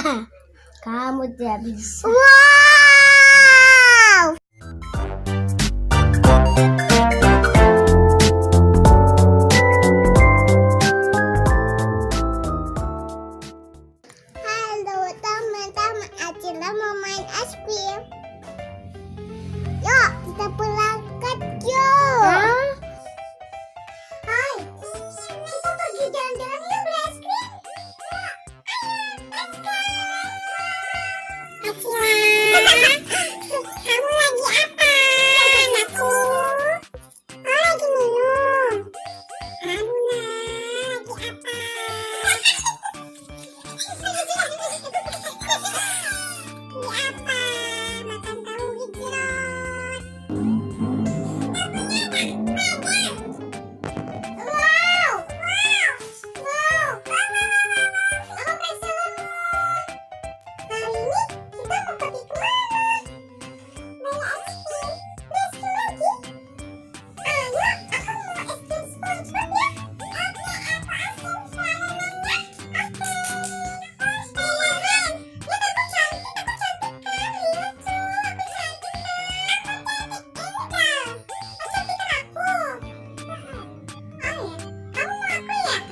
Kamu tidak bisa. Wow. Halo teman-teman, Acila mau main es krim. Yuk kita berangkat yuk. Hai, kita pergi jalan-jalan yuk beli es krim. Kamu lagi apa, anakku? Oh, lagi minum. Kamu lagi apa? Ini apa? Makan tahu gejrot. Wow, wow, wow. Aku kasih kamu. Hari ini kita mau pergi kemana? Beli es krim. Beli es krim lagi? Ayo, aku mau es krim SpongeBob ya. Oke, apa es krim namanya? Oke. Beneran. Lihat aku cantik kan? Lucu. Aku cantik kan? Aku cantik enggak? Oh, cantik kan aku? Oh ya, kamu mau aku ya?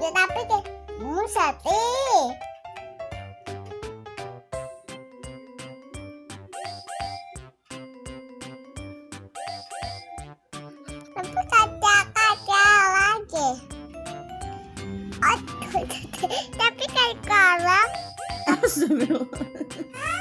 Tapi deh, sate. Tapi kaca lagi. Aduh, tapi kayak kolam. Astagfirullah.